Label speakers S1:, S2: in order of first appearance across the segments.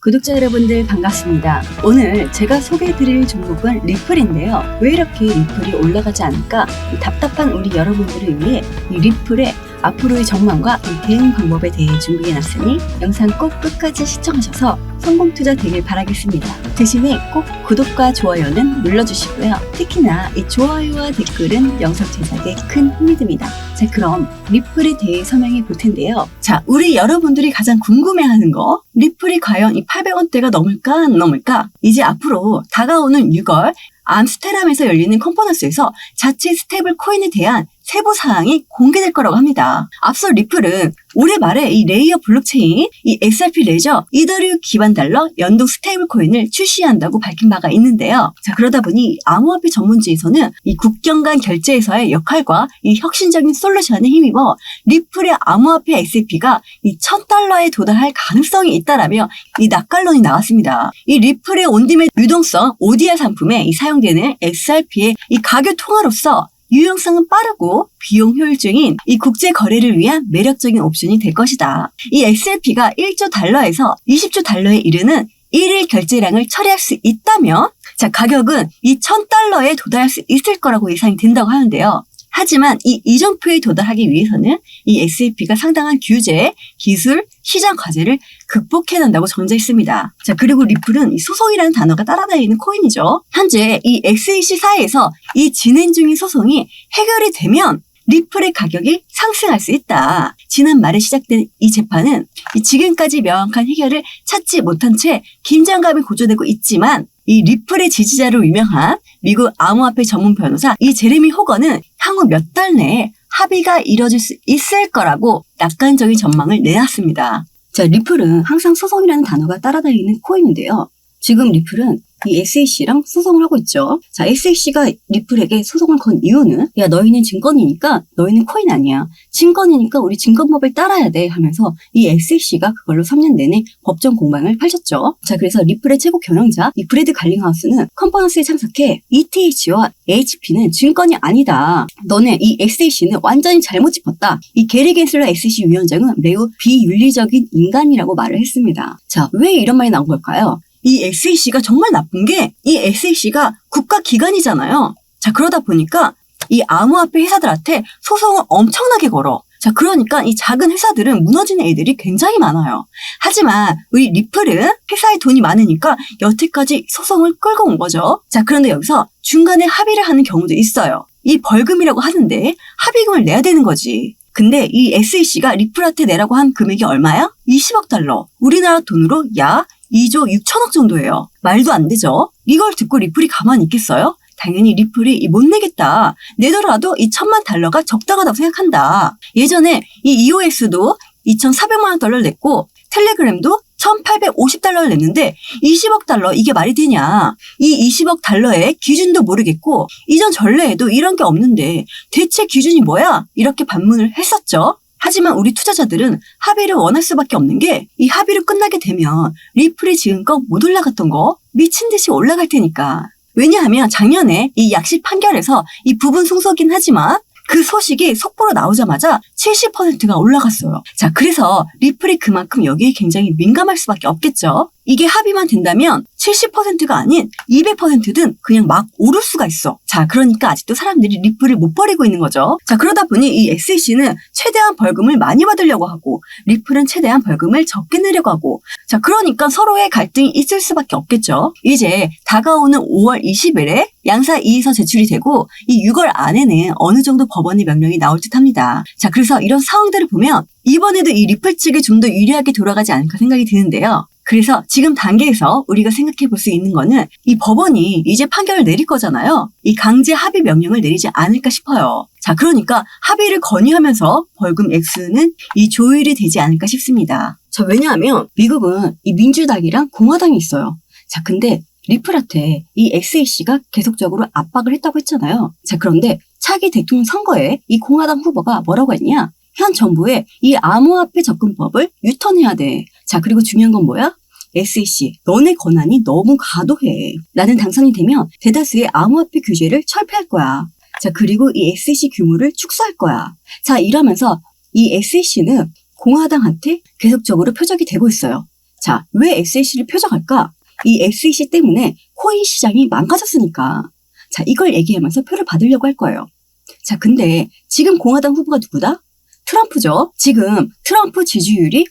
S1: 구독자 여러분들 반갑습니다. 오늘 제가 소개해드릴 종목은 리플인데요. 왜 이렇게 리플이 올라가지 않을까? 이 답답한 우리 여러분들을 위해 이 리플의 앞으로의 전망과 이 대응 방법에 대해 준비해놨으니 영상 꼭 끝까지 시청하셔서 성공 투자 되길 바라겠습니다. 대신에 꼭 구독과 좋아요는 눌러주시고요. 특히나 이 좋아요와 댓글은 영상 제작에 큰 힘이 됩니다. 자, 그럼 리플에 대해 설명해 볼 텐데요. 자, 우리 여러분들이 가장 궁금해하는 거, 리플이 과연 이 800원대가 넘을까 안 넘을까? 이제 앞으로 다가오는 6월 암스테람에서 열리는 컨퍼런스에서 자체 스테이블 코인에 대한 세부 사항이 공개될 거라고 합니다. 앞서 리플은 올해 말에 이 레이어 블록체인, 이 XRP 레저, 이더리움 기반 달러 연동 스테이블 코인을 출시한다고 밝힌 바가 있는데요. 자, 그러다 보니 암호화폐 전문지에서는 이 국경 간 결제에서의 역할과 이 혁신적인 솔루션에 힘입어 리플의 암호화폐 XRP가 이 1000달러에 도달할 가능성이 있다라며 이 낙관론이 나왔습니다. 이 리플의 온디맨 유동성 ODR 상품에 이 사용되는 XRP의 이 가격 통화로서 유용성은 빠르고 비용 효율적인 이 국제 거래를 위한 매력적인 옵션이 될 것이다. 이 XRP가 1조 달러에서 20조 달러에 이르는 1일 결제량을 처리할 수 있다면, 자, 가격은 이 1000달러에 도달할 수 있을 거라고 예상이 된다고 하는데요. 하지만 이 이정표에 도달하기 위해서는 이 XRP가 상당한 규제, 기술, 시장 과제를 극복해야 한다고 전제했습니다. 자, 그리고 리플은 이 소송이라는 단어가 따라다니는 코인이죠. 현재 이 SEC4에서 이 진행 중인 소송이 해결이 되면 리플의 가격이 상승할 수 있다. 지난 말에 시작된 이 재판은 지금까지 명확한 해결을 찾지 못한 채 긴장감이 고조되고 있지만, 이 리플의 지지자로 유명한 미국 암호화폐 전문 변호사 이 제레미 호거는 향후 몇 달 내에 합의가 이뤄질 수 있을 거라고 낙관적인 전망을 내놨습니다. 자, 리플은 항상 소송이라는 단어가 따라다니는 코인인데요. 지금 리플은 이 SEC랑 소송을 하고 있죠. 자, SEC가 리플에게 소송을 건 이유는, 야, 너희는 증권이니까 너희는 코인 아니야. 증권이니까 우리 증권법을 따라야 돼 하면서 이 SEC가 그걸로 3년 내내 법정 공방을 펼쳤죠. 자, 그래서 리플의 최고 경영자 이 브래드 갈링하우스는 컨퍼런스에 참석해 ETH와 HP는 증권이 아니다. 너네 이 SEC는 완전히 잘못 짚었다. 이 게리 겐슬러 SEC 위원장은 매우 비윤리적인 인간이라고 말을 했습니다. 자, 왜 이런 말이 나온 걸까요? 이 SEC가 정말 나쁜 게, 이 SEC가 국가기관이잖아요. 자, 그러다 보니까 이 암호화폐 회사들한테 소송을 엄청나게 걸어. 자, 그러니까 이 작은 회사들은 무너지는 애들이 굉장히 많아요. 하지만 우리 리플은 회사에 돈이 많으니까 여태까지 소송을 끌고 온 거죠. 자, 그런데 여기서 중간에 합의를 하는 경우도 있어요. 이 벌금이라고 하는데 합의금을 내야 되는 거지. 근데 이 SEC가 리플한테 내라고 한 금액이 얼마야? 20억 달러. 우리나라 돈으로 약 2조 6천억 정도예요. 말도 안 되죠? 이걸 듣고 리플이 가만히 있겠어요? 당연히 리플이 못 내겠다. 내더라도 이 1000만 달러가 적당하다고 생각한다. 예전에 이 EOS도 2,400만 원 달러를 냈고 텔레그램도 1,850달러를 냈는데 20억 달러, 이게 말이 되냐. 이 20억 달러의 기준도 모르겠고 이전 전례에도 이런 게 없는데 대체 기준이 뭐야? 이렇게 반문을 했었죠. 하지만 우리 투자자들은 합의를 원할 수밖에 없는 게, 이 합의를 끝나게 되면 리플이 지금껏 못 올라갔던 거 미친 듯이 올라갈 테니까. 왜냐하면 작년에 이 약식 판결에서 이 부분 승소긴 하지만 그 소식이 속보로 나오자마자 70%가 올라갔어요. 자, 그래서 리플이 그만큼 여기에 굉장히 민감할 수밖에 없겠죠. 이게 합의만 된다면 70%가 아닌 200%든 그냥 막 오를 수가 있어. 자, 그러니까 아직도 사람들이 리플을 못 버리고 있는 거죠. 자, 그러다 보니 이 SEC는 최대한 벌금을 많이 받으려고 하고 리플은 최대한 벌금을 적게 내려고 하고, 자, 그러니까 서로의 갈등이 있을 수밖에 없겠죠. 이제 다가오는 5월 20일에 양사 이의서 제출이 되고 이 6월 안에는 어느 정도 법원의 명령이 나올 듯합니다. 자, 그래서 이런 상황들을 보면 이번에도 이 리플 측이 좀 더 유리하게 돌아가지 않을까 생각이 드는데요. 그래서 지금 단계에서 우리가 생각해 볼 수 있는 거는, 이 법원이 이제 판결을 내릴 거잖아요. 이 강제 합의 명령을 내리지 않을까 싶어요. 자, 그러니까 합의를 건의하면서 벌금 액수는 이 조율이 되지 않을까 싶습니다. 자, 왜냐하면 미국은 이 민주당이랑 공화당이 있어요. 자, 근데 리플한테 이 SEC가 계속적으로 압박을 했다고 했잖아요. 자, 그런데 차기 대통령 선거에 이 공화당 후보가 뭐라고 했냐? 현 정부의 이 암호화폐 접근법을 유턴해야 돼. 자, 그리고 중요한 건 뭐야? SEC, 너네 권한이 너무 과도해. 나는 당선이 되면 대다수의 암호화폐 규제를 철폐할 거야. 자, 그리고 이 SEC 규모를 축소할 거야. 자, 이러면서 이 SEC는 공화당한테 계속적으로 표적이 되고 있어요. 자, 왜 SEC를 표적할까? 이 SEC 때문에 코인 시장이 망가졌으니까. 자, 이걸 얘기하면서 표를 받으려고 할 거예요. 자, 근데 지금 공화당 후보가 누구다? 트럼프죠. 지금 트럼프 지지율이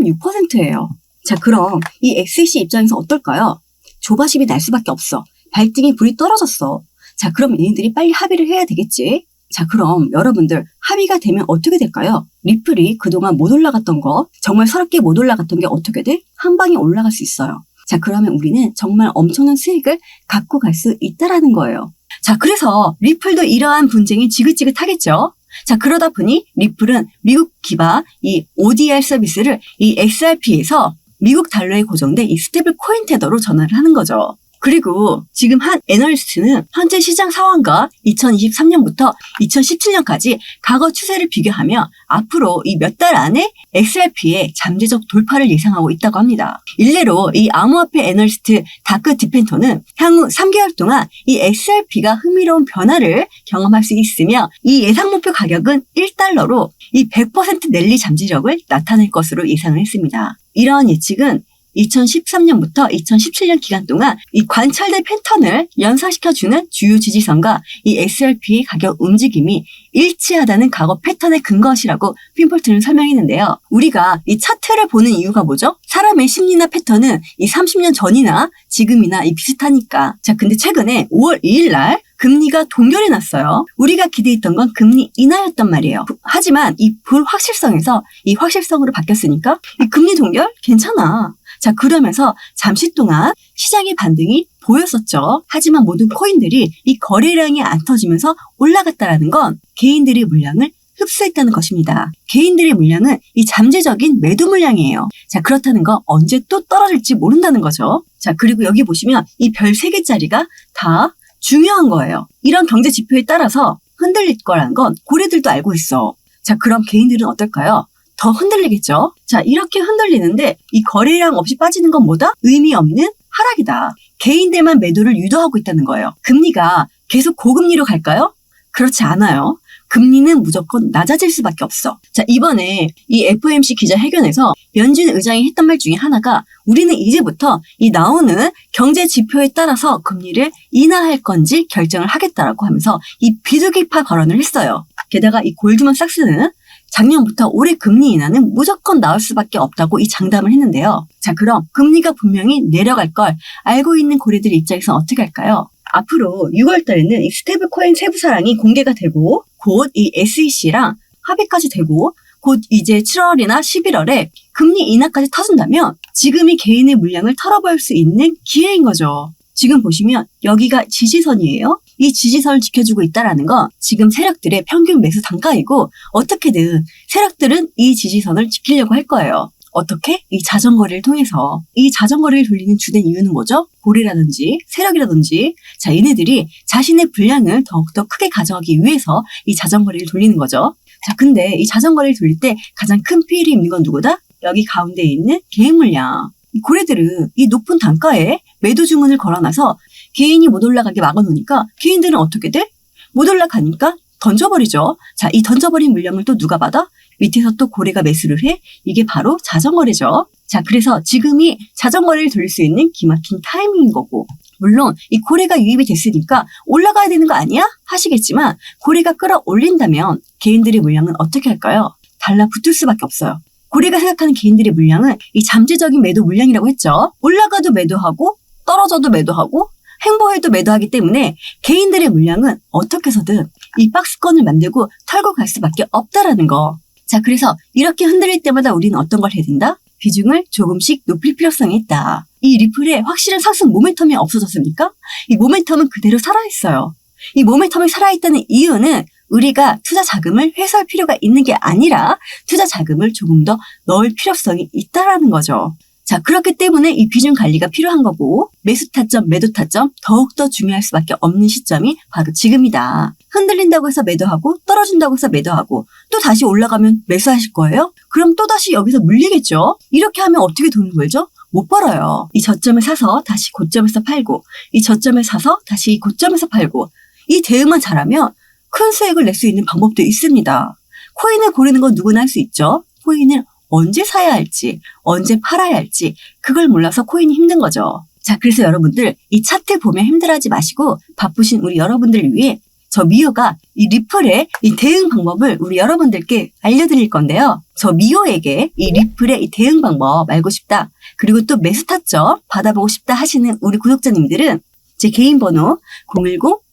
S1: 46%예요. 자, 그럼 이 SEC 입장에서 어떨까요? 조바심이 날 수밖에 없어. 발등에 불이 떨어졌어. 자, 그럼 얘네들이 빨리 합의를 해야 되겠지. 자, 그럼 여러분들 합의가 되면 어떻게 될까요? 리플이 그동안 못 올라갔던 거, 정말 서럽게 못 올라갔던 게 어떻게 돼? 한 방에 올라갈 수 있어요. 자, 그러면 우리는 정말 엄청난 수익을 갖고 갈 수 있다라는 거예요. 자, 그래서 리플도 이러한 분쟁이 지긋지긋하겠죠. 자, 그러다 보니 리플은 미국 기반 이 ODR 서비스를 이 XRP에서 미국 달러에 고정된 이 스테이블 코인 테더로 전환을 하는 거죠. 그리고 지금 한 애널리스트는 현재 시장 상황과 2023년부터 2017년까지 과거 추세를 비교하며 앞으로 이 몇 달 안에 XRP의 잠재적 돌파를 예상하고 있다고 합니다. 일례로 이 암호화폐 애널리스트 다크 디펜터는 향후 3개월 동안 이 XRP가 흥미로운 변화를 경험할 수 있으며 이 예상 목표 가격은 1달러로 이 100% 랠리 잠재력을 나타낼 것으로 예상을 했습니다. 이러한 예측은 2013년부터 2017년 기간 동안 이 관찰된 패턴을 연상시켜주는 주요 지지선과 이 XRP의 가격 움직임이 일치하다는 과거 패턴의 근거시라고 핀폴트는 설명했는데요. 우리가 이 차트를 보는 이유가 뭐죠? 사람의 심리나 패턴은 이 30년 전이나 지금이나 이 비슷하니까. 자, 근데 최근에 5월 2일 날 금리가 동결이 났어요. 우리가 기대했던 건 금리 인하였단 말이에요. 하지만 이 불확실성에서 이 확실성으로 바뀌었으니까 이 금리 동결 괜찮아. 자, 그러면서 잠시 동안 시장의 반등이 보였었죠. 하지만 모든 코인들이 이 거래량이 안 터지면서 올라갔다라는 건 개인들의 물량을 흡수했다는 것입니다. 개인들의 물량은 이 잠재적인 매도 물량이에요. 자, 그렇다는 건 언제 또 떨어질지 모른다는 거죠. 자, 그리고 여기 보시면 이 별 3개짜리가 다 중요한 거예요. 이런 경제 지표에 따라서 흔들릴 거라는 건 고래들도 알고 있어. 자, 그럼 개인들은 어떨까요? 더 흔들리겠죠? 자, 이렇게 흔들리는데 이 거래량 없이 빠지는 건 뭐다? 의미 없는 하락이다. 개인들만 매도를 유도하고 있다는 거예요. 금리가 계속 고금리로 갈까요? 그렇지 않아요. 금리는 무조건 낮아질 수밖에 없어. 자, 이번에 이 FOMC 기자회견에서 연준 의장이 했던 말 중에 하나가 우리는 이제부터 이 나오는 경제 지표에 따라서 금리를 인하할 건지 결정을 하겠다라고 하면서 이 비둘기파 발언을 했어요. 게다가 이 골드만삭스는 작년부터 올해 금리 인하는 무조건 나올 수밖에 없다고 이 장담을 했는데요. 자, 그럼 금리가 분명히 내려갈 걸 알고 있는 고래들 입장에서는 어떻게 할까요? 앞으로 6월 달에는 이 스테이블 코인 세부 사항이 공개가 되고 곧 이 SEC랑 합의까지 되고 곧 이제 7월이나 11월에 금리 인하까지 터진다면 지금이 개인의 물량을 털어볼 수 있는 기회인 거죠. 지금 보시면 여기가 지지선이에요. 이 지지선을 지켜주고 있다는 건 지금 세력들의 평균 매수 단가이고 어떻게든 세력들은 이 지지선을 지키려고 할 거예요. 어떻게? 이 자전거리를 통해서. 이 자전거리를 돌리는 주된 이유는 뭐죠? 고래라든지 세력이라든지 자, 얘네들이 자신의 분량을 더욱더 크게 가져가기 위해서 이 자전거리를 돌리는 거죠. 자, 근데 이 자전거리를 돌릴 때 가장 큰 피해를 입는 건 누구다? 여기 가운데에 있는 개인 물량. 이 고래들은 이 높은 단가에 매도 주문을 걸어놔서 개인이 못 올라가게 막아놓으니까 개인들은 어떻게 돼? 못 올라가니까 던져버리죠. 자, 이 던져버린 물량을 또 누가 받아? 밑에서 또 고래가 매수를 해? 이게 바로 자전거래죠. 자, 그래서 지금이 자전거래를 돌릴 수 있는 기막힌 타이밍인 거고 물론 이 고래가 유입이 됐으니까 올라가야 되는 거 아니야? 하시겠지만 고래가 끌어올린다면 개인들의 물량은 어떻게 할까요? 달라붙을 수밖에 없어요. 고래가 생각하는 개인들의 물량은 이 잠재적인 매도 물량이라고 했죠. 올라가도 매도하고 떨어져도 매도하고 행보해도 매도하기 때문에 개인들의 물량은 어떻게 해서든 이 박스권을 만들고 털고 갈 수밖에 없다라는 거. 자, 그래서 이렇게 흔들릴 때마다 우리는 어떤 걸 해야 된다? 비중을 조금씩 높일 필요성이 있다. 이 리플의 확실한 상승 모멘텀이 없어졌습니까? 이 모멘텀은 그대로 살아있어요. 이 모멘텀이 살아있다는 이유는 우리가 투자 자금을 회수할 필요가 있는 게 아니라 투자 자금을 조금 더 넣을 필요성이 있다라는 거죠. 자, 그렇기 때문에 이 비중 관리가 필요한 거고 매수 타점, 매도 타점 더욱더 중요할 수밖에 없는 시점이 바로 지금이다. 흔들린다고 해서 매도하고 떨어진다고 해서 매도하고 또 다시 올라가면 매수하실 거예요? 그럼 또 다시 여기서 물리겠죠? 이렇게 하면 어떻게 돈을 벌죠? 못 벌어요. 이 저점을 사서 다시 고점에서 팔고 이 저점을 사서 다시 이 고점에서 팔고 이 대응만 잘하면 큰 수익을 낼 수 있는 방법도 있습니다. 코인을 고르는 건 누구나 할 수 있죠. 코인을 언제 사야 할지, 언제 팔아야 할지 그걸 몰라서 코인이 힘든 거죠. 자, 그래서 여러분들 이 차트 보면 힘들어하지 마시고 바쁘신 우리 여러분들을 위해 저 미호가 이 리플의 이 대응 방법을 우리 여러분들께 알려드릴 건데요. 저 미호에게 이 리플의 이 대응 방법 알고 싶다. 그리고 또 매수 타점 받아보고 싶다 하시는 우리 구독자님들은 제 개인 번호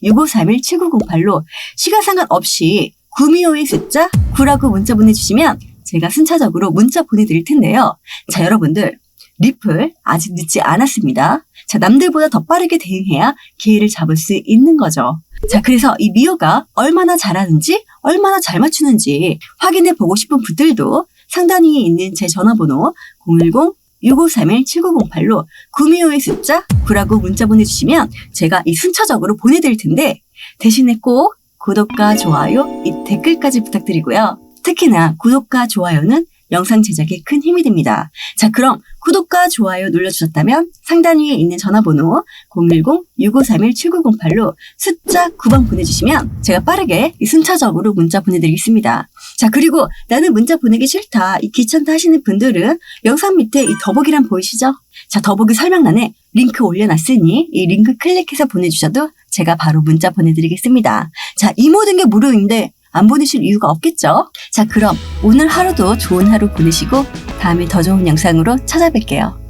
S1: 010-6531-7908로 시간 상관없이 구미호의 숫자 9라고 문자 보내주시면 제가 순차적으로 문자 보내드릴 텐데요. 자, 여러분들 리플 아직 늦지 않았습니다. 자, 남들보다 더 빠르게 대응해야 기회를 잡을 수 있는 거죠. 자, 그래서 이 미호가 얼마나 잘하는지, 얼마나 잘 맞추는지 확인해 보고 싶은 분들도 상단위에 있는 제 전화번호 010-6531-7908로 구미호의 숫자 9라고 문자 보내주시면 제가 이 순차적으로 보내드릴 텐데 대신에 꼭 구독과 좋아요, 이 댓글까지 부탁드리고요. 특히나 구독과 좋아요는 영상 제작에 큰 힘이 됩니다. 자, 그럼 구독과 좋아요 눌러주셨다면 상단 위에 있는 전화번호 010-6531-7908로 숫자 9번 보내주시면 제가 빠르게 순차적으로 문자 보내드리겠습니다. 자, 그리고 나는 문자 보내기 싫다, 이 귀찮다 하시는 분들은 영상 밑에 이 더보기란 보이시죠? 자, 더보기 설명란에 링크 올려놨으니 이 링크 클릭해서 보내주셔도 제가 바로 문자 보내드리겠습니다. 자, 이 모든 게 무료인데 안 보내실 이유가 없겠죠? 자, 그럼 오늘 하루도 좋은 하루 보내시고 다음에 더 좋은 영상으로 찾아뵐게요.